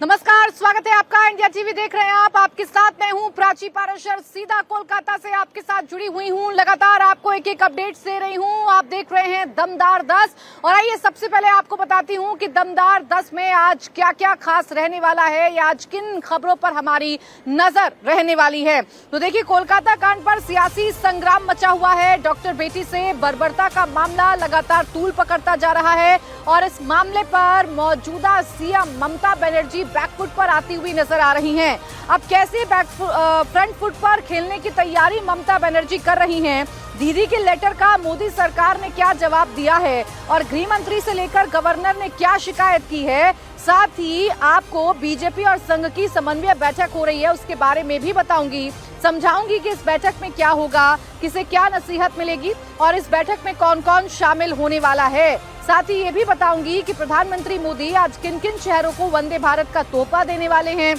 नमस्कार, स्वागत है आपका। इंडिया टीवी देख रहे हैं आप। आपके साथ मैं हूं प्राची पाराशर, सीधा कोलकाता से आपके साथ जुड़ी हुई हूं। लगातार आपको एक एक अपडेट्स दे रही हूं। आप देख रहे हैं दमदार 10। और आइए सबसे पहले आपको बताती हूं कि दमदार 10 में आज क्या क्या खास रहने वाला है या आज किन खबरों पर हमारी नजर रहने वाली है। तो देखिए, कोलकाता कांड पर सियासी संग्राम मचा हुआ है। डॉक्टर बेटी से बर्बरता का मामला लगातार तूल पकड़ता जा रहा है और इस मामले पर मौजूदा सीएम ममता बनर्जी बैकफुट पर आती हुई नजर आ रही हैं। अब कैसे फ्रंट फुट पर खेलने की तैयारी ममता बनर्जी कर रही हैं, दीदी के लेटर का मोदी सरकार ने क्या जवाब दिया है और गृह मंत्री से लेकर गवर्नर ने क्या शिकायत की है, साथ ही आपको बीजेपी और संघ की समन्वय बैठक हो रही है उसके बारे में भी बताऊंगी। समझाऊंगी कि इस बैठक में क्या होगा, किसे क्या नसीहत मिलेगी और इस बैठक में कौन कौन शामिल होने वाला है। साथ ही ये भी बताऊंगी कि प्रधानमंत्री मोदी आज किन किन शहरों को वंदे भारत का तोहफा देने वाले हैं,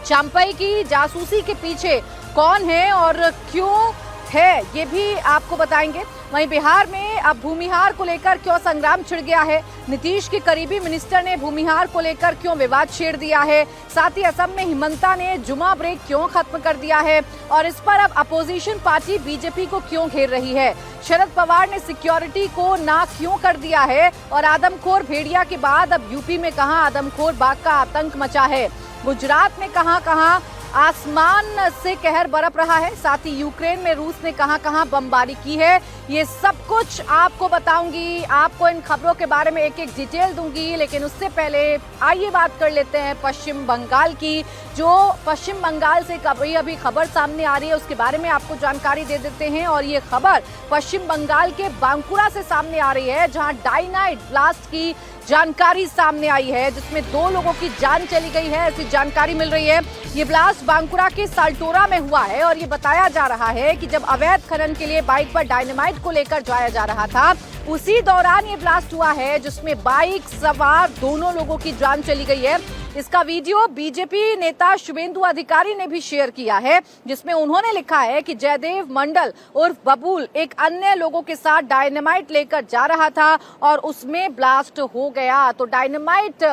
चंपई की जासूसी के पीछे कौन है और क्यों है, ये भी आपको बताएंगे। वहीं बिहार में अब भूमिहार को लेकर क्यों संग्राम छिड़ गया है, नीतीश के करीबी मिनिस्टर ने भूमिहार को लेकर क्यों विवाद छेड़ दिया है, साथ ही असम में हिमंता ने जुमा ब्रेक क्यों खत्म कर दिया है और इस पर अब अपोजिशन पार्टी बीजेपी को क्यों घेर रही है, शरद पवार ने सिक्योरिटी को ना क्यों कर दिया है और आदमखोर भेड़िया के बाद अब यूपी में कहां आदमखोर बाघ का आतंक मचा है, गुजरात में कहां कहां आसमान से कहर बरप रहा है, साथ ही यूक्रेन में रूस ने कहां कहां बमबारी की है। ये सब कुछ आपको बताऊंगी। आपको इन खबरों के बारे में एक एक डिटेल दूंगी, लेकिन उससे पहले आइए बात कर लेते हैं पश्चिम बंगाल की। जो पश्चिम बंगाल से अभी खबर सामने आ रही है उसके बारे में आपको जानकारी दे देते हैं। और ये खबर पश्चिम बंगाल के बांकुरा से सामने आ रही है, जहां डायनामाइट ब्लास्ट की जानकारी सामने आई है, जिसमें 2 लोगों की जान चली गई है, ऐसी जानकारी मिल रही है। ये ब्लास्ट बांकुरा के साल्टोरा में हुआ है और ये बताया जा रहा है कि जब अवैध खनन के लिए बाइक पर डायनामाइट को लेकर जाया जा रहा था, उसी दौरान ये ब्लास्ट हुआ है, जिसमें बाइक सवार 2 लोगों की जान चली गई है। इसका वीडियो बीजेपी नेता शुभेंदु अधिकारी ने भी शेयर किया है, जिसमें उन्होंने लिखा है कि जयदेव मंडल उर्फ बबूल एक अन्य लोगों के साथ डायनामाइट लेकर जा रहा था और उसमें ब्लास्ट हो गया। तो डायनामाइट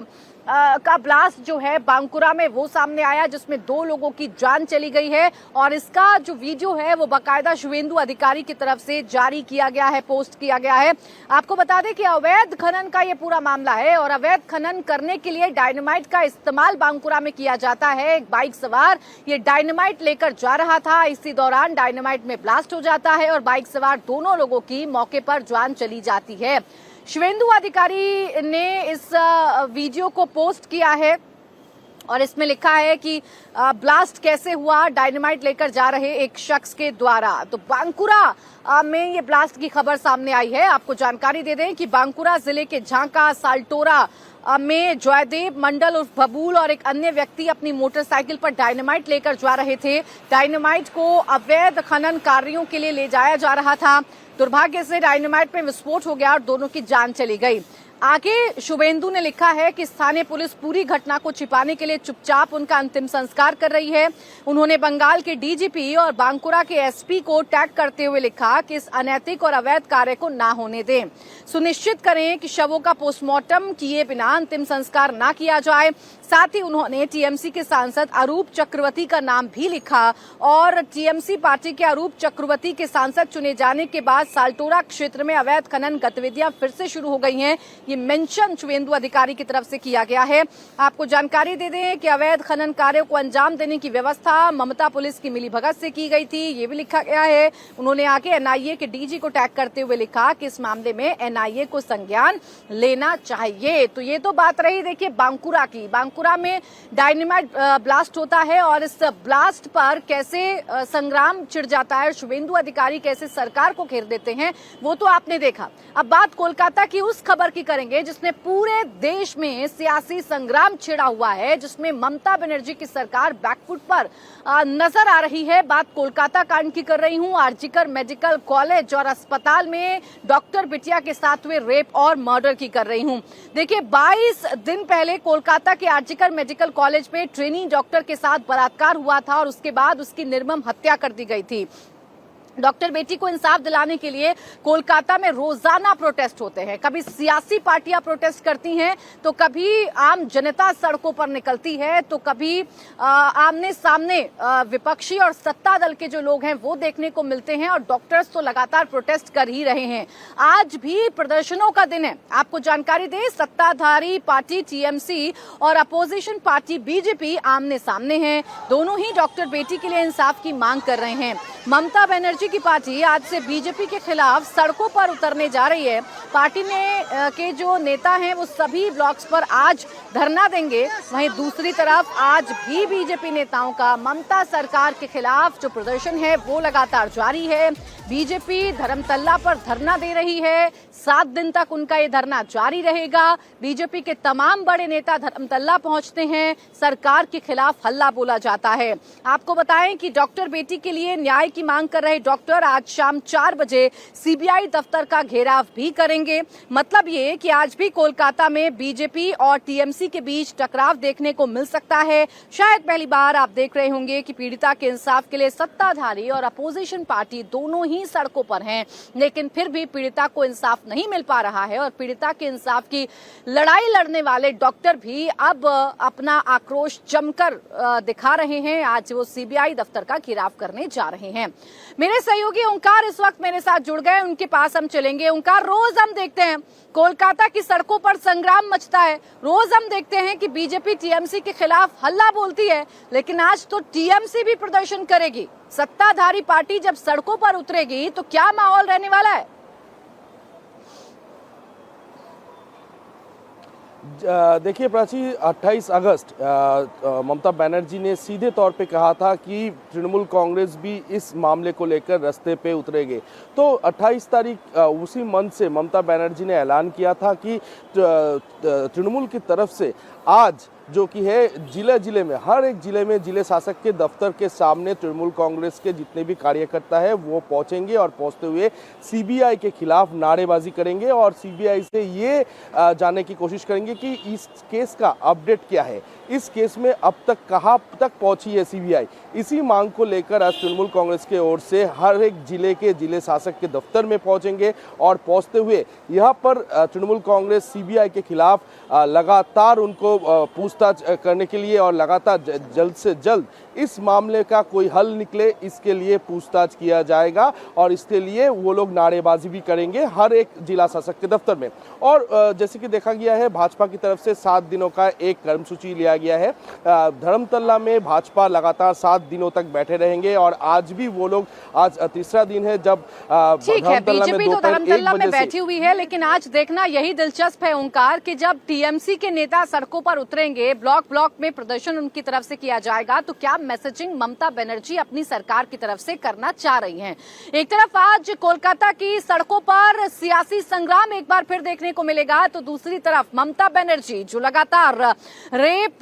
का ब्लास्ट जो है बांकुरा में वो सामने आया, जिसमें 2 लोगों की जान चली गई है और इसका जो वीडियो है वो बाकायदा शुभेंदु अधिकारी की तरफ से जारी किया गया है, पोस्ट किया गया है। आपको बता दें कि अवैध खनन का ये पूरा मामला है और अवैध खनन करने के लिए डायनामाइट का इस्तेमाल बांकुरा में किया जाता है। एक बाइक सवार ये डायनामाइट लेकर जा रहा था, इसी दौरान डायनामाइट में ब्लास्ट हो जाता है और बाइक सवार 2 लोगों की मौके पर जान चली जाती है। शुभेंदु अधिकारी ने इस वीडियो को पोस्ट किया है और इसमें लिखा है कि ब्लास्ट कैसे हुआ, डायनामाइट लेकर जा रहे एक शख्स के द्वारा। तो बांकुरा में ये ब्लास्ट की खबर सामने आई है। आपको जानकारी दे दें कि बांकुरा जिले के झांका साल्टोरा में जयदेव मंडल उर्फ बबूल और एक अन्य व्यक्ति अपनी मोटरसाइकिल पर डायनामाइट लेकर जा रहे थे। डायनामाइट को अवैध खनन कार्यों के लिए ले जाया जा रहा था। दुर्भाग्य से डायनामाइट में विस्फोट हो गया और 2 की जान चली गई। आगे शुभेंदु ने लिखा है कि स्थानीय पुलिस पूरी घटना को छिपाने के लिए चुपचाप उनका अंतिम संस्कार कर रही है। उन्होंने बंगाल के डीजीपी और बांकुरा के एसपी को टैग करते हुए लिखा कि इस अनैतिक और अवैध कार्य को ना होने दें, सुनिश्चित करें कि शवों का पोस्टमार्टम किए बिना अंतिम संस्कार ना किया जाए। साथ ही उन्होंने टीएमसी के सांसद अरूप चक्रवर्ती का नाम भी लिखा और टीएमसी पार्टी के अरूप चक्रवर्ती के सांसद चुने जाने के बाद साल्टोरा क्षेत्र में अवैध खनन गतिविधियां फिर से शुरू हो गई हैं। ये मेंशन शुभेंदु अधिकारी की तरफ से किया गया है। आपको जानकारी दे दें कि अवैध खनन कार्यों को अंजाम देने की व्यवस्था ममता पुलिस की मिलीभगत से की गई थी, ये भी लिखा गया है। उन्होंने आगे एनआईए के डीजी को टैग करते हुए लिखा कि इस मामले में एनआईए को संज्ञान लेना चाहिए। तो ये तो बात रही देखिए बांकुरा की। बांकुरा में डायनामाइट ब्लास्ट होता है और इस ब्लास्ट पर कैसे संग्राम छिड़ जाता है, शुभेंदु अधिकारी कैसे सरकार को घेर देते हैं, वो तो आपने देखा। अब बात कोलकाता की उस खबर की करेंगे जिसमें पूरे देश में सियासी संग्राम छिड़ा हुआ है, जिसमें ममता बनर्जी की सरकार बैकफुट पर नजर आ रही है। बात कोलकाता कांड की कर रही हूं। आरजीकर मेडिकल कॉलेज और अस्पताल में डॉक्टर बिटिया के साथ हुए रेप और मर्डर की कर रही हूं। देखिए 22 दिन पहले कोलकाता के आरजीकर मेडिकल कॉलेज में ट्रेनी डॉक्टर के साथ बलात्कार हुआ था और उसके बाद उसकी निर्मम हत्या कर दी गई थी। डॉक्टर बेटी को इंसाफ दिलाने के लिए कोलकाता में रोजाना प्रोटेस्ट होते हैं। कभी सियासी पार्टियां प्रोटेस्ट करती हैं, तो कभी आम जनता सड़कों पर निकलती है, तो कभी आमने सामने विपक्षी और सत्ता दल के जो लोग हैं वो देखने को मिलते हैं, और डॉक्टर्स तो लगातार प्रोटेस्ट कर ही रहे हैं। आज भी प्रदर्शनों का दिन है। आपको जानकारी दें, सत्ताधारी पार्टी टीएमसी और अपोजिशन पार्टी बीजेपी आमने सामने हैं। दोनों ही डॉक्टर बेटी के लिए इंसाफ की मांग कर रहे हैं। ममता बनर्जी की पार्टी आज से बीजेपी के खिलाफ सड़कों पर उतरने जा रही है। पार्टी में के जो नेता हैं वो सभी ब्लॉक्स पर आज धरना देंगे। वहीं दूसरी तरफ आज भी बीजेपी नेताओं का ममता सरकार के खिलाफ जो प्रदर्शन है वो लगातार जारी है। बीजेपी धर्मतल्ला पर धरना दे रही है। 7 दिन तक उनका ये धरना जारी रहेगा। बीजेपी के तमाम बड़े नेता धर्मतल्ला पहुंचते हैं। सरकार के खिलाफ हल्ला बोला जाता है। आपको बताएं कि डॉक्टर बेटी के लिए न्याय की मांग कर रहे डॉक्टर आज शाम 4 बजे सीबीआई दफ्तर का घेराव भी करेंगे। मतलब ये कि आज भी कोलकाता में बीजेपी और टीएमसी के बीच टकराव देखने को मिल सकता है। शायद पहली बार आप देख रहे होंगे कि पीड़िता के इंसाफ के लिए सत्ताधारी और अपोजिशन पार्टी दोनों ही सड़कों पर हैं, लेकिन फिर भी पीड़िता को इंसाफ नहीं मिल पा रहा है। और पीड़िता के इंसाफ की लड़ाई लड़ने वाले डॉक्टर भी अब अपना आक्रोश जमकर दिखा रहे हैं। आज वो सीबीआई दफ्तर का घेराव करने जा रहे हैं। मेरे सहयोगी ओंकार इस वक्त मेरे साथ जुड़ गए, उनके पास हम चलेंगे। ओंकार, रोज हम देखते हैं कोलकाता की सड़कों पर संग्राम मचता है। रोज हम देखते हैं कि बीजेपी टीएमसी के खिलाफ हल्ला बोलती है, लेकिन आज तो टीएमसी भी प्रदर्शन करेगी। सत्ताधारी पार्टी जब सड़कों पर उतरेगी तो क्या माहौल रहने वाला है? देखिए प्राची, 28 अगस्त ममता बनर्जी ने सीधे तौर पे कहा था कि तृणमूल कांग्रेस भी इस मामले को लेकर रास्ते पे उतरेगी। तो 28 तारीख उसी मंथ से ममता बनर्जी ने ऐलान किया था कि तृणमूल की तरफ से आज जो कि है जिले में, हर एक जिले में जिले शासक के दफ्तर के सामने तृणमूल कांग्रेस के जितने भी कार्यकर्ता है वो पहुंचेंगे और पहुंचते हुए सीबीआई के खिलाफ नारेबाजी करेंगे और सीबीआई से ये जानने की कोशिश करेंगे कि इस केस का अपडेट क्या है, इस केस में अब तक कहाँ तक पहुंची है सीबीआई। इसी मांग को लेकर आज तृणमूल कांग्रेस के ओर से हर एक जिले के जिले शासक के दफ्तर में पहुंचेंगे और पहुंचते हुए यहाँ पर तृणमूल कांग्रेस सीबीआई के खिलाफ लगातार उनको पूछताछ करने के लिए और लगातार जल्द से जल्द इस मामले का कोई हल निकले इसके लिए पूछताछ किया जाएगा और इसके लिए वो लोग नारेबाजी भी करेंगे हर एक जिला शासक के दफ्तर में। और जैसे कि देखा गया है, भाजपा की तरफ से 7 दिनों का एक कर्मसूची लिया गया है। धर्मतल्ला में भाजपा लगातार 7 दिनों तक बैठे रहेंगे और आज भी वो लोग, आज तीसरा दिन है जब धर्मतल्ला में बैठी हुई है। लेकिन आज देखना यही दिलचस्प है ओंकार कि जब टीएमसी के नेता सड़कों पर उतरेंगे, ब्लॉक ब्लॉक में प्रदर्शन उनकी तरफ से किया जाएगा, तो क्या मैसेजिंग ममता बनर्जी अपनी सरकार की तरफ से करना चाह रही हैं। एक तरफ आज कोलकाता की सड़कों पर सियासी संग्राम एक बार फिर देखने को मिलेगा, तो दूसरी तरफ ममता बनर्जी जो लगातार रेप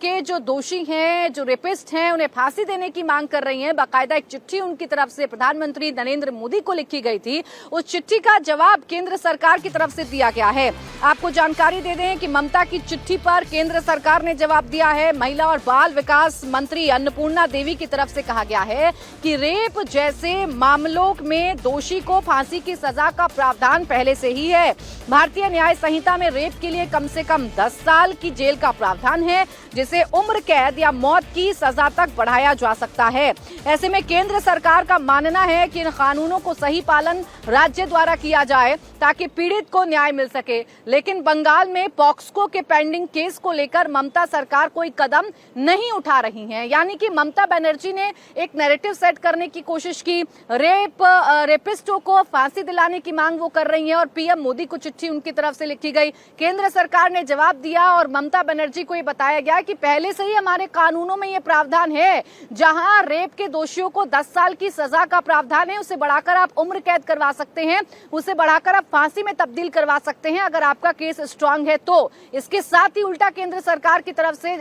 के जो दोषी हैं, जो रेपिस्ट हैं, उन्हें फांसी देने की मांग कर रही हैं। बाकायदा एक चिट्ठी उनकी तरफ से प्रधानमंत्री नरेंद्र मोदी को लिखी गई थी। उस चिट्ठी का जवाब केंद्र सरकार की तरफ से दिया गया है। आपको जानकारी दे दें कि ममता की चिट्ठी पर केंद्र सरकार ने जवाब दिया है। महिला और बाल विकास मंत्री अन्नपूर्णा देवी की तरफ से कहा गया है कि रेप जैसे मामलों में दोषी को फांसी की सजा का प्रावधान पहले से ही है। भारतीय न्याय संहिता में रेप के लिए कम से कम 10 साल की जेल का प्रावधान है, जिसे उम्र कैद या मौत की सजा तक बढ़ाया जा सकता है। ऐसे में केंद्र सरकार का मानना है कि इन कानूनों को सही पालन राज्य द्वारा किया जाए ताकि पीड़ित को न्याय मिल सके। लेकिन बंगाल में पॉक्सको के पेंडिंग केस को लेकर ममता सरकार कोई कदम नहीं उठा रही है। यानी कि ममता बनर्जी ने एक नैरेटिव सेट करने की कोशिश की, रेपिस्टों को फांसी दिलाने की मांग वो कर रही हैं और पीएम मोदी को चिट्ठी उनकी तरफ से लिखी गई। केंद्र सरकार ने जवाब दिया और ममता बनर्जी को ये बताया गया कि पहले से ही हमारे कानूनों में ये प्रावधान है, जहां रेप के दोषियों को 10 साल की सजा का प्रावधान है, उसे बढ़ाकर आप उम्र कैद करवा सकते हैं, उसे बढ़ाकर आप फांसी में तब्दील करवा सकते हैं अगर आपका केस स्ट्रांग है तो। इसके साथ ही उल्टा केंद्र सरकार की तरफ से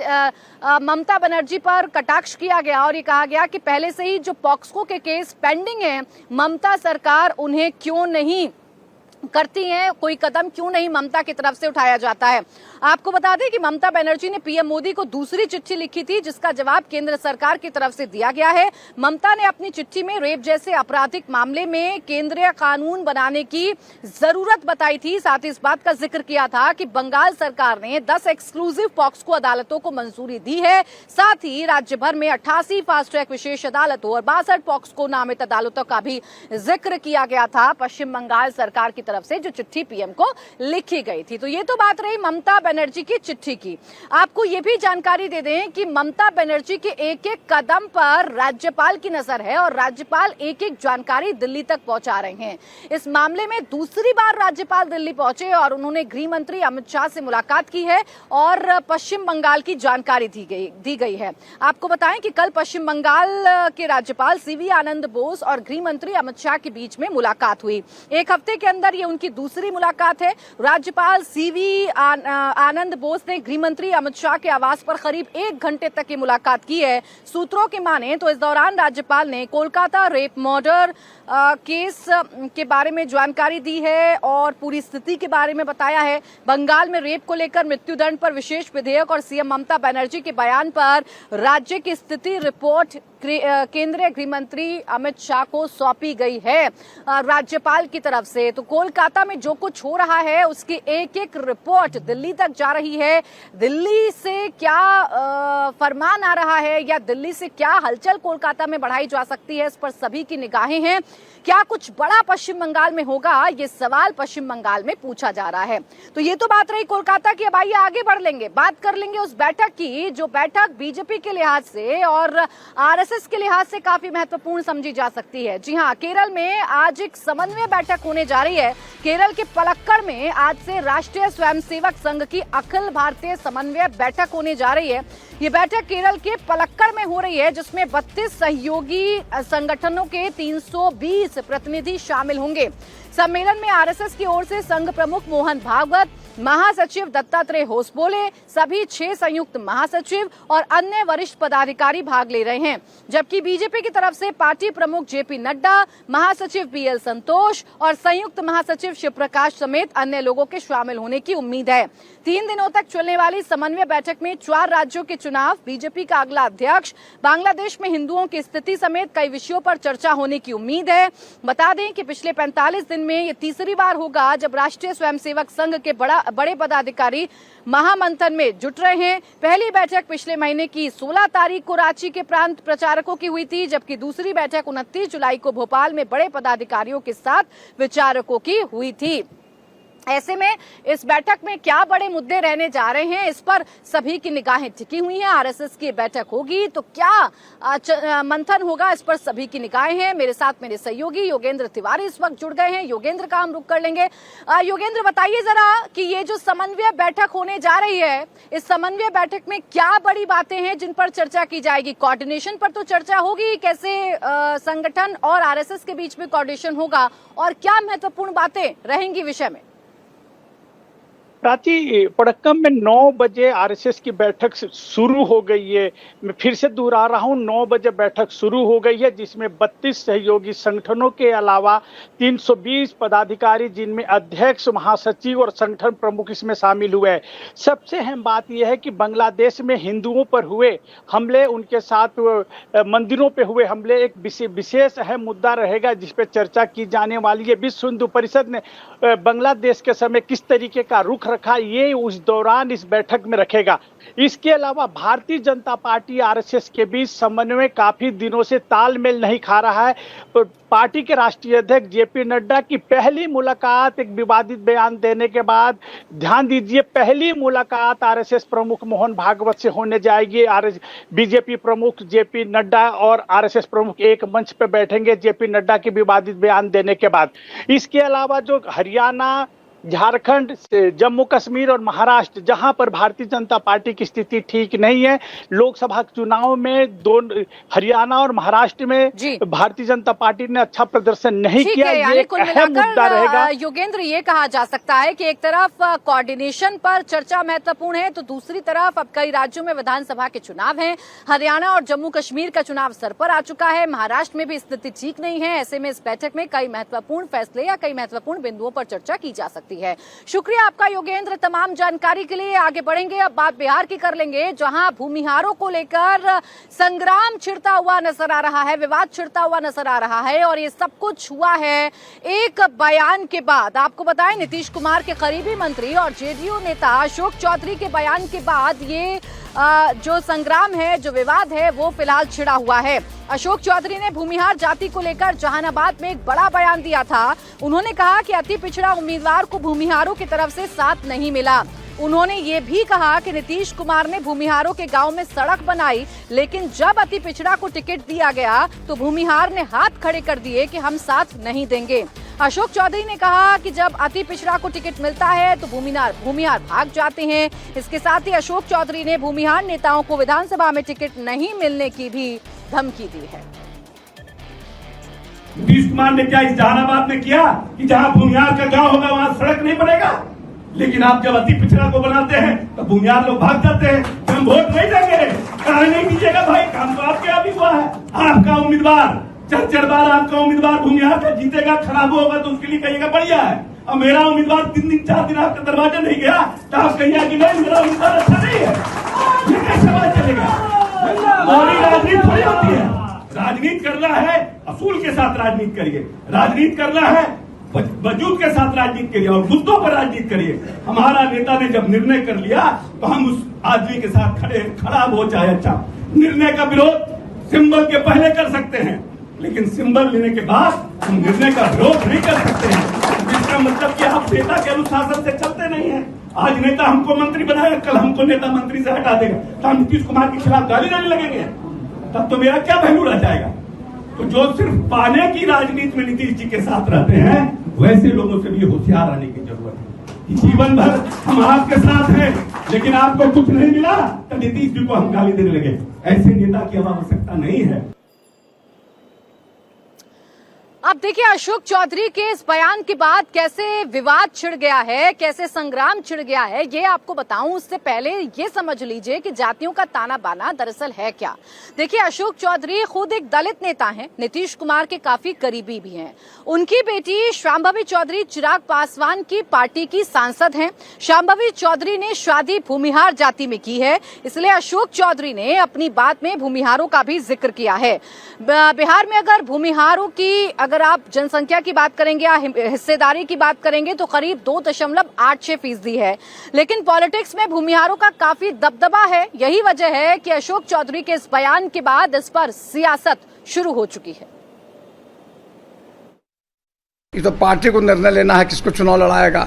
ममता बनर्जी पर कटाक्ष किया गया और ये कहा गया कि पहले से ही जो पॉक्सको के केस पेंडिंग है, ममता सरकार उन्हें क्यों नहीं करती हैं, कोई कदम क्यों नहीं ममता की तरफ से उठाया जाता है। आपको बता दें कि ममता बनर्जी ने पीएम मोदी को दूसरी चिट्ठी लिखी थी, जिसका जवाब केंद्र सरकार की तरफ से दिया गया है। ममता ने अपनी चिट्ठी में रेप जैसे आपराधिक मामले में केंद्रीय कानून बनाने की जरूरत बताई थी। साथ ही इस बात का जिक्र किया था कि बंगाल सरकार ने 10 एक्सक्लूसिव पॉक्सको अदालतों को मंजूरी दी है। साथ ही राज्य भर में 88 फास्ट ट्रैक विशेष अदालतों और 62 पॉक्सको नामित अदालतों का भी जिक्र किया गया था पश्चिम बंगाल सरकार की तरफ से, जो चिट्ठी पीएम को लिखी गई थी। तो ये तो बात रही ममता बनर्जी की चिट्ठी की। आपको ये भी जानकारी दे दें कि ममता बनर्जी के एक एक कदम पर राज्यपाल की नजर है और राज्यपाल एक एक जानकारी दिल्ली तक पहुंचा रहे हैं। इस मामले में दूसरी बार राज्यपाल दिल्ली पहुंचे और उन्होंने गृह मंत्री अमित शाह से मुलाकात की है और पश्चिम बंगाल की जानकारी दी गई है। आपको बताएं कि कल पश्चिम बंगाल के राज्यपाल सीवी आनंद बोस और गृह मंत्री अमित शाह के बीच में मुलाकात हुई। एक हफ्ते के अंदर ये उनकी दूसरी मुलाकात है। राज्यपाल सीवी आनंद बोस ने गृह मंत्री अमित शाह के आवास पर करीब 1 घंटे तक ये मुलाकात की है। सूत्रों के माने तो इस दौरान राज्यपाल ने कोलकाता रेप मर्डर केस के बारे में जानकारी दी है और पूरी स्थिति के बारे में बताया है। बंगाल में रेप को लेकर मृत्युदंड पर विशेष विधेयक और सीएम ममता बनर्जी के बयान पर राज्य की स्थिति रिपोर्ट केंद्रीय गृह मंत्री अमित शाह को सौंपी गई है राज्यपाल की तरफ से। तो कोलकाता में जो कुछ हो रहा है उसकी एक एक रिपोर्ट दिल्ली तक जा रही है। दिल्ली से क्या फरमान आ रहा है या दिल्ली से क्या हलचल कोलकाता में बढ़ाई जा सकती है, इस पर सभी की निगाहें हैं। क्या कुछ बड़ा पश्चिम बंगाल में होगा, ये सवाल पश्चिम बंगाल में पूछा जा रहा है। तो ये तो बात रही कोलकाता की। अब आइए आगे बढ़ लेंगे, बात कर लेंगे उस बैठक की जो बैठक बीजेपी के लिहाज से और आरएसएस के लिहाज से काफी महत्वपूर्ण समझी जा सकती है। जी हां, केरल में आज एक समन्वय बैठक होने जा रही है। केरल के पलक्कड़ में आज से राष्ट्रीय स्वयंसेवक संघ की अखिल भारतीय समन्वय बैठक होने जा रही है। ये बैठक केरल के पलक्कड़ में हो रही है, जिसमें 32 सहयोगी संगठनों के 320 प्रतिनिधि शामिल होंगे। सम्मेलन में आरएसएस की ओर से संघ प्रमुख मोहन भागवत, महासचिव दत्तात्रेय होसबोले, सभी 6 संयुक्त महासचिव और अन्य वरिष्ठ पदाधिकारी भाग ले रहे हैं। जबकि बीजेपी की तरफ से पार्टी प्रमुख जेपी नड्डा, महासचिव बीएल संतोष और संयुक्त महासचिव शिव प्रकाश समेत अन्य लोगों के शामिल होने की उम्मीद है। 3 दिनों तक चलने वाली समन्वय बैठक में 4 राज्यों के चुनाव, बीजेपी का अगला अध्यक्ष, बांग्लादेश में हिंदुओं की स्थिति समेत कई विषयों पर चर्चा होने की उम्मीद है। बता दें कि पिछले 45 दिन में ये तीसरी बार होगा जब राष्ट्रीय स्वयंसेवक संघ के बड़े पदाधिकारी महामंथन में जुट रहे हैं। पहली बैठक पिछले महीने की 16 तारीख को रांची के प्रांत प्रचारकों की हुई थी, जबकि दूसरी बैठक 29 जुलाई को भोपाल में बड़े पदाधिकारियों के साथ विचारकों की हुई थी। ऐसे में इस बैठक में क्या बड़े मुद्दे रहने जा रहे हैं, इस पर सभी की निगाहें टिकी हुई हैं। आरएसएस की बैठक होगी तो क्या मंथन होगा, इस पर सभी की निगाहें हैं। मेरे साथ मेरे सहयोगी योगेंद्र तिवारी इस वक्त जुड़ गए हैं। योगेंद्र का हम रुख कर लेंगे। योगेंद्र, बताइए जरा कि ये जो समन्वय बैठक होने जा रही है, इस समन्वय बैठक में क्या बड़ी बातें हैं जिन पर चर्चा की जाएगी? कोऑर्डिनेशन पर तो चर्चा होगी, कैसे संगठन और आरएसएस के बीच में कोऑर्डिनेशन होगा और क्या महत्वपूर्ण बातें रहेंगी विषय में? प्राची, पड़क्कम में 9 बजे आरएसएस की बैठक शुरू हो गई है। मैं फिर से दोहरा रहा हूं, 9 बजे बैठक शुरू हो गई है, जिसमें 32 सहयोगी संगठनों के अलावा 320 पदाधिकारी, जिनमें अध्यक्ष, महासचिव और संगठन प्रमुख इसमें शामिल हुए हैं। सबसे अहम बात यह है कि बांग्लादेश में हिंदुओं पर हुए हमले, उनके साथ मंदिरों पर हुए हमले एक विशेष अहम मुद्दा रहेगा, जिस पर चर्चा की जाने वाली है। विश्व हिंदू परिषद ने बांग्लादेश के समय किस तरीके का रुख रखा, ये उस दौरान इस बैठक में रखेगा। इसके अलावा भारतीय जनता पार्टी आरएसएस के बीच समन्वय काफी दिनों से तालमेल नहीं खा रहा है। पार्टी के राष्ट्रीय अध्यक्ष जेपी नड्डा की पहली मुलाकात एक विवादित बयान देने के बाद, ध्यान दीजिए, पहली मुलाकात आरएसएस प्रमुख मोहन भागवत से होने जाएगी। बीजेपी प्रमुख जेपी नड्डा और आरएसएस प्रमुख एक मंच पर बैठेंगे जेपी नड्डा के विवादित बयान देने के बाद। इसके अलावा जो हरियाणा झारखंड, जम्मू कश्मीर और महाराष्ट्र, जहां पर भारतीय जनता पार्टी की स्थिति ठीक नहीं है। लोकसभा चुनाव में हरियाणा और महाराष्ट्र में भारतीय जनता पार्टी ने अच्छा प्रदर्शन नहीं किया। ये एक अहम मुद्दा रहेगा। योगेंद्र, ये कहा जा सकता है कि एक तरफ कोऑर्डिनेशन पर चर्चा महत्वपूर्ण है, तो दूसरी तरफ अब कई राज्यों में विधानसभा के चुनाव हैं। हरियाणा और जम्मू कश्मीर का चुनाव सर पर आ चुका है, महाराष्ट्र में भी स्थिति ठीक नहीं है। ऐसे में इस बैठक में कई महत्वपूर्ण फैसले या कई महत्वपूर्ण बिंदुओं पर चर्चा की जा सकती है। शुक्रिया आपका योगेंद्र तमाम जानकारी के लिए। आगे बढ़ेंगे, अब बात बिहार की कर लेंगे, जहां भूमिहारों को लेकर संग्राम छिड़ता हुआ नजर आ रहा है, विवाद छिड़ता हुआ नजर आ रहा है। और ये सब कुछ हुआ है एक बयान के बाद। आपको बताएं, नीतीश कुमार के करीबी मंत्री और जेडीयू नेता अशोक चौधरी के बयान के बाद ये जो संग्राम है, जो विवाद है, वो फिलहाल छिड़ा हुआ है। अशोक चौधरी ने भूमिहार जाति को लेकर जहानाबाद में एक बड़ा बयान दिया था। उन्होंने कहा कि अति पिछड़ा उम्मीदवार को भूमिहारों की तरफ से साथ नहीं मिला। उन्होंने ये भी कहा कि नीतीश कुमार ने भूमिहारों के गांव में सड़क बनाई, लेकिन जब अति पिछड़ा को टिकट दिया गया तो भूमिहार ने हाथ खड़े कर दिए कि हम साथ नहीं देंगे। अशोक चौधरी ने कहा कि जब अति पिछड़ा को टिकट मिलता है तो भूमिहार भाग जाते हैं। इसके साथ ही अशोक चौधरी ने भूमिहार नेताओं को विधानसभा में टिकट नहीं मिलने की भी धमकी दी है। नीतीश कुमार ने क्या इस जहानाबाद में किया कि जहां भूमिहार का गांव होगा वहां सड़क नहीं बनेगा, लेकिन आप जब अति पिछड़ा को बनाते हैं तो भूमिहार लोग भाग जाते हैं कि हम वोट नहीं देंगे। कहा नहीं दीजिएगा भाई, काम तो आपके यहाँ भी हुआ है। आपका उम्मीदवार 4 बार आपका उम्मीदवार भूमिहार का जीतेगा, खराब होगा तो उसके लिए कहिएगा बढ़िया है। और मेरा उम्मीदवार 3 दिन 4 दिन आपके दरवाजे नहीं गया तो आप कहिए कि नहीं मेरा उम्मीदवार अच्छा नहीं है। ये कैसे बात चलेगा? मोदी राजनीति थोड़ी होती है। राजनीति करना है, असूल के साथ राजनीति करिए। राजनीति करना है, वजूद के साथ राजनीति करिए और मुद्दों पर राजनीति करिए। हमारा नेता ने जब निर्णय कर लिया तो हम उस आदमी के साथ खड़े, खराब हो चाहे अच्छा। निर्णय का विरोध सिंबल के पहले कर सकते हैं, लेकिन सिंबल लेने के बाद हम निर्णय का विरोध नहीं कर सकते हैं। इसका मतलब कि आप नेता के अनुशासन से चलते नहीं हैं। आज नेता हमको मंत्री बनाएगा, कल हमको नेता मंत्री से हटा देगा तो हम नीतीश कुमार के खिलाफ गाली देने लगेंगे, तब तो मेरा क्या वैल्यू रह जाएगा। तो जो सिर्फ पाने की राजनीति में नीतीश जी के साथ रहते हैं, वैसे लोगों से भी होशियार आने की जरूरत है। जीवन भर हम आपके साथ हैं, लेकिन आपको कुछ नहीं मिला तो नीतीश जी को हम गाली देने लगे। ऐसे नेता की अब आवश्यकता नहीं है। अब देखिए, अशोक चौधरी के इस बयान के बाद कैसे विवाद छिड़ गया है, कैसे संग्राम छिड़ गया है, ये आपको बताऊं। उससे पहले ये समझ लीजिए कि जातियों का ताना बाना दरअसल है क्या। देखिए, अशोक चौधरी खुद एक दलित नेता हैं, नीतीश कुमार के काफी करीबी भी हैं। उनकी बेटी शांभवी चौधरी चिराग पासवान की पार्टी की सांसद हैं। शांभवी चौधरी ने शादी भूमिहार जाति में की है, इसलिए अशोक चौधरी ने अपनी बात में भूमिहारों का भी जिक्र किया है। बिहार में अगर भूमिहारों की अगर आप जनसंख्या की बात करेंगे या हिस्सेदारी की बात करेंगे तो करीब 2.86% है, लेकिन पॉलिटिक्स में भूमिहारों का काफी दबदबा है। यही वजह है कि अशोक चौधरी के इस बयान के बाद इस पर सियासत शुरू हो चुकी है। ये तो पार्टी को निर्णय लेना है किसको चुनाव लड़ाएगा,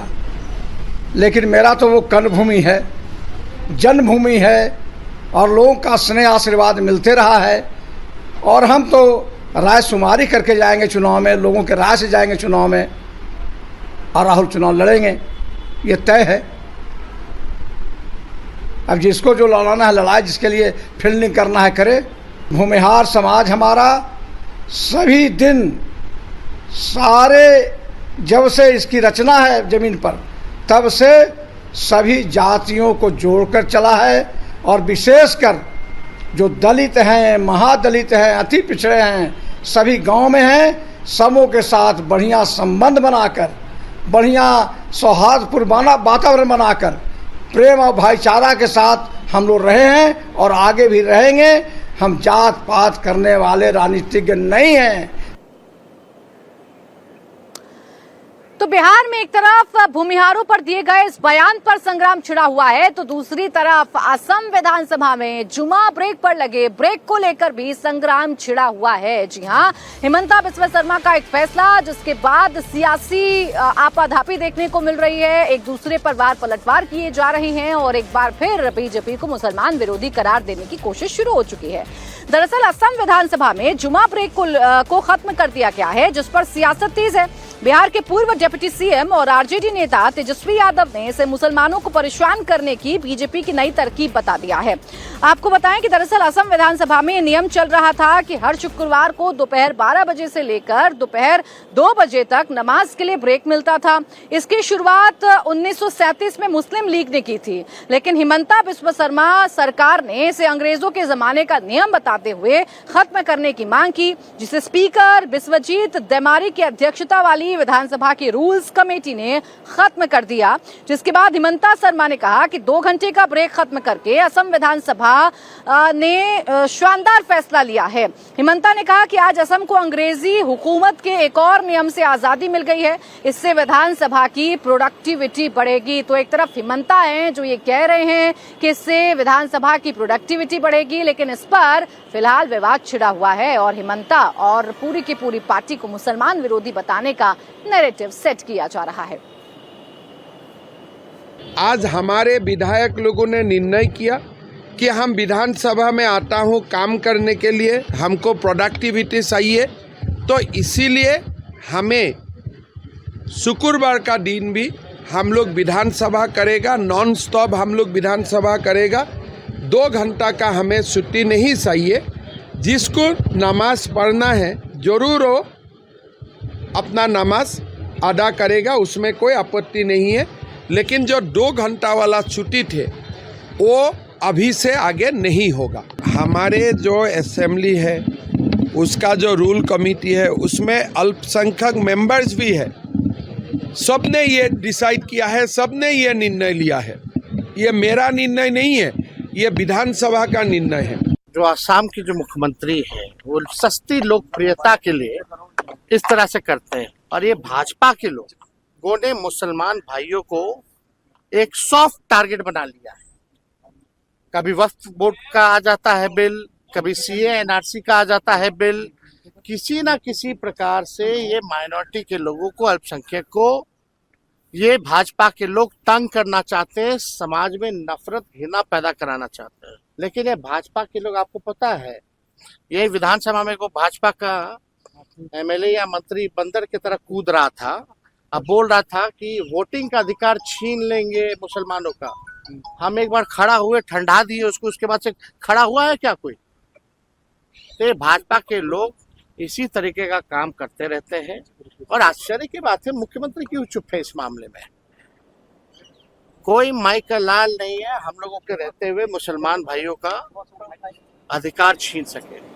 लेकिन मेरा तो वो कर्मभूमि है, जन्मभूमि है और लोगों का स्नेह आशीर्वाद मिलते रहा है। और हम तो राय शुमारी करके जाएंगे चुनाव में, लोगों के राय से जाएंगे चुनाव में और राहुल चुनाव लड़ेंगे, ये तय है। अब जिसको जो लड़ाना है लड़ाए, जिसके लिए फील्डिंग करना है करे। भूमिहार समाज हमारा सभी दिन, सारे जब से इसकी रचना है जमीन पर तब से सभी जातियों को जोड़कर चला है। और विशेषकर जो दलित हैं, महादलित हैं, अति पिछड़े हैं, सभी गांव में हैं, समूह के साथ बढ़िया संबंध बनाकर, बढ़िया सौहार्दपूर्ण वातावरण बनाकर, प्रेम और भाईचारा के साथ हम लोग रहे हैं और आगे भी रहेंगे। हम जात पात करने वाले राजनीतिज्ञ नहीं हैं। तो बिहार में एक तरफ भूमिहारों पर दिए गए इस बयान पर संग्राम छिड़ा हुआ है, तो दूसरी तरफ असम विधानसभा में जुमा ब्रेक पर लगे ब्रेक को लेकर भी संग्राम छिड़ा हुआ है। जी हां, हिमंता बिस्वा शर्मा का एक फैसला, जिसके बाद सियासी आपाधापी देखने को मिल रही है, एक दूसरे पर वार पलटवार किए जा रहे हैं और एक बार फिर बीजेपी को मुसलमान विरोधी करार देने की कोशिश शुरू हो चुकी है। दरअसल असम विधानसभा में जुमा ब्रेक को खत्म कर दिया गया है, जिस पर सियासत तेज है। बिहार के पूर्व डिप्टी सीएम और आरजेडी नेता तेजस्वी यादव ने इसे मुसलमानों को परेशान करने की बीजेपी की नई तरकीब बता दिया है। आपको बताएं कि दरअसल असम विधानसभा में नियम चल रहा था कि हर शुक्रवार को दोपहर 12 बजे से लेकर दोपहर 2 बजे तक नमाज के लिए ब्रेक मिलता था। इसकी शुरुआत 1937 में मुस्लिम लीग ने की थी, लेकिन हिमंता बिस्वा शर्मा सरकार ने इसे अंग्रेजों के जमाने का नियम बताते हुए खत्म करने की मांग की, जिसे स्पीकर बिस्वजीत दैमारी की अध्यक्षता वाली विधानसभा की रूल्स कमेटी ने खत्म कर दिया। जिसके बाद हिमंता शर्मा ने कहा कि 2 घंटे का ब्रेक खत्म करके असम विधानसभा ने शानदार फैसला लिया है। हिमंता ने कहा कि आज असम को अंग्रेजी हुकूमत के एक और नियम से आजादी मिल गई है, इससे विधानसभा की प्रोडक्टिविटी बढ़ेगी। तो एक तरफ हिमंता हैं जो ये कह रहे हैं कि इससे विधानसभा की प्रोडक्टिविटी बढ़ेगी, लेकिन इस पर फिलहाल विवाद छिड़ा हुआ है और हिमंता और पूरी की पूरी पार्टी को मुसलमान विरोधी बताने का नैरेटिव सेट किया जा रहा है। आज हमारे विधायक लोगों ने निर्णय किया कि हम विधानसभा में आता हूं काम करने के लिए, हमको प्रोडक्टिविटी चाहिए, तो इसीलिए हमें शुक्रवार का दिन भी हम लोग विधानसभा करेगा, नॉन स्टॉप हम लोग विधानसभा करेगा। 2 घंटा का हमें छुट्टी नहीं चाहिए। जिसको नमाज पढ़ना है जरूर वो अपना नमाज अदा करेगा, उसमें कोई आपत्ति नहीं है। लेकिन जो 2 घंटा वाला छुट्टी थे वो अभी से आगे नहीं होगा। हमारे जो असेंबली है उसका जो रूल कमेटी है उसमें अल्पसंख्यक मेंबर्स भी है। सबने ये डिसाइड किया है, सबने ये निर्णय लिया है। ये मेरा निर्णय नहीं है, ये विधानसभा का निर्णय है। जो असम की जो मुख्यमंत्री है वो सस्ती लोकप्रियता के लिए इस तरह से करते हैं, और ये भाजपा के लोगों ने मुसलमान भाइयों को एक सॉफ्ट टारगेट बना लिया है। कभी वक्फ बोर्ड का आ जाता है बिल, कभी सीए एनआरसी का आ जाता है बिल। किसी ना किसी प्रकार से ये माइनॉरिटी के लोगों को, अल्पसंख्यक को ये भाजपा के लोग तंग करना चाहते हैं, समाज में नफरत घृणा पैदा कराना चाहते हैं। लेकिन ये भाजपा के लोग, आपको पता है, ये विधानसभा में को भाजपा का एमएलए या मंत्री बंदर की तरह कूद रहा था। अब बोल रहा था कि वोटिंग का अधिकार छीन लेंगे मुसलमानों का। हम एक बार खड़ा हुए, ठंडा दिए उसको, उसके बाद से खड़ा हुआ है क्या कोई? तो भाजपा के लोग इसी तरीके का काम करते रहते हैं, और आश्चर्य की बात है मुख्यमंत्री क्यों चुप है इस मामले में। कोई माई का लाल नहीं है हम लोगों के रहते हुए मुसलमान भाइयों का अधिकार छीन सके।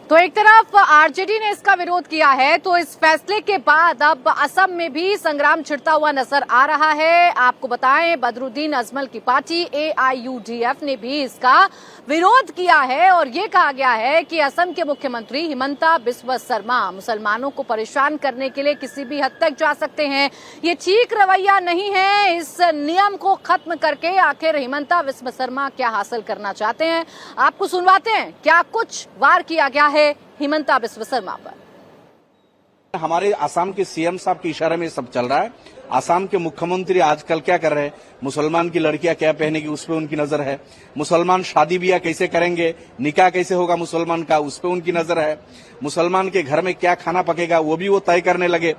तो एक तरफ आरजेडी ने इसका विरोध किया है, तो इस फैसले के बाद अब असम में भी संग्राम छिड़ता हुआ नजर आ रहा है। आपको बताएं, बदरुद्दीन अजमल की पार्टी AIUDF ने भी इसका विरोध किया है और ये कहा गया है कि असम के मुख्यमंत्री हिमंता बिस्वा शर्मा मुसलमानों को परेशान करने के लिए किसी भी हद तक जा सकते हैं। ये ठीक रवैया नहीं है। इस नियम को खत्म करके आखिर हिमंता बिस्वा शर्मा क्या हासिल करना चाहते हैं, आपको सुनवाते हैं क्या कुछ वार किया गया है हिमंता बिस्वा शर्मा पर। हमारे आसाम के सीएम साहब के इशारे में सब चल रहा है। आसाम के मुख्यमंत्री आजकल क्या कर रहे हैं, मुसलमान की लड़कियां क्या पहनेगी उस पर उनकी नजर है। मुसलमान शादी ब्याह कैसे करेंगे, निकाह कैसे होगा मुसलमान का, उस पर उनकी नजर है। मुसलमान के घर में क्या खाना पकेगा वो भी वो तय करने लगे।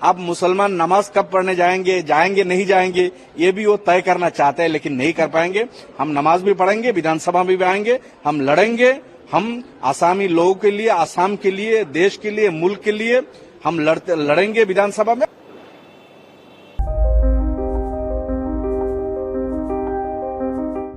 अब मुसलमान नमाज कब पढ़ने जाएंगे नहीं जाएंगे ये भी वो तय करना चाहते हैं, लेकिन नहीं कर पाएंगे। हम नमाज भी पढ़ेंगे, विधानसभा में भी आएंगे, हम लड़ेंगे। हम आसामी लोगों के लिए, आसाम के लिए, देश के लिए, मुल्क के लिए हम लड़ेंगे विधानसभा में।